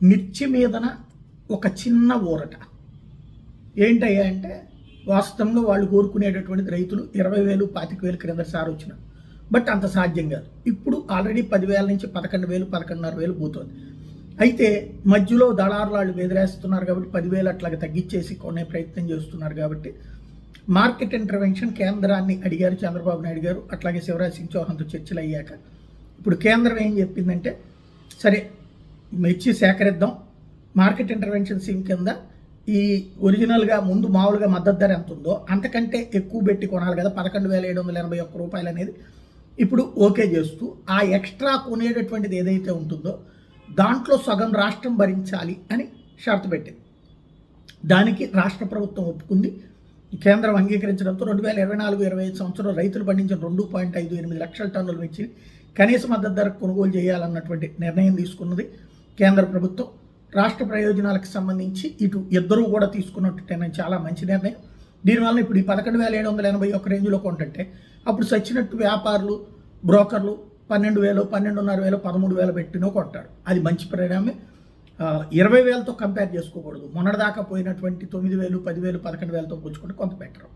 మిర్చి మీదన ఒక చిన్న ఊరట ఏంటయ్యా అంటే, వాస్తవంగా వాళ్ళు కోరుకునేటటువంటిది రైతులు 20,000 25,000 క్రిందసారి వచ్చిన, బట్ అంత సాధ్యం కాదు. ఇప్పుడు ఆల్రెడీ 10,000 నుంచి 11,000 11,500 పోతుంది. అయితే మధ్యలో దళారులు బెదిరేస్తున్నారు కాబట్టి 10,000 అట్లాగా తగ్గించేసి కొనే ప్రయత్నం చేస్తున్నారు. కాబట్టి మార్కెట్ ఇంటర్వెన్షన్ కేంద్రాన్ని అడిగారు చంద్రబాబు నాయుడు గారు, అట్లాగే శివరాజ్ సింగ్ చౌహాన్తో చర్చలు అయ్యాక ఇప్పుడు కేంద్రం ఏం చెప్పిందంటే, సరే మిర్చి సేకరిద్దాం, మార్కెట్ ఇంటర్వెన్షన్ స్కీమ్ కింద ఈ ఒరిజినల్గా ముందు మామూలుగా మద్దతు ధర ఎంత ఉందో అంతకంటే ఎక్కువ పెట్టి కొనాలి కదా, 11,781 రూపాయలు అనేది ఇప్పుడు ఓకే చేస్తూ ఆ ఎక్స్ట్రా కొనేటటువంటిది ఏదైతే ఉంటుందో దాంట్లో సగం రాష్ట్రం భరించాలి అని షరతు పెట్టింది. దానికి రాష్ట్ర ప్రభుత్వం ఒప్పుకుంది. కేంద్రం అంగీకరించడంతో 2024-25 సంవత్సరం రైతులు పండించిన 2.58 లక్షల టన్నుల మిర్చి కనీస మద్దతు ధరకు కొనుగోలు చేయాలన్నటువంటి నిర్ణయం తీసుకున్నది కేంద్ర ప్రభుత్వం. రాష్ట్ర ప్రయోజనాలకు సంబంధించి ఇటు ఇద్దరూ కూడా తీసుకున్నట్టు చాలా మంచి నిర్ణయం. దీనివల్ల ఇప్పుడు ఈ 11,781 రేంజ్లో కొంటుంటే అప్పుడు సచ్చినట్టు వ్యాపారులు బ్రోకర్లు 12,000 12,500 13,000 పెట్టినో కొంటారు. అది మంచి పరిణామే. 20,000తో కంపేర్ చేసుకోకూడదు. మొన్నటిదాకా పోయినటువంటి 9,000 10,000 11,000తో పుచ్చుకుంటే కొంత బెటర్.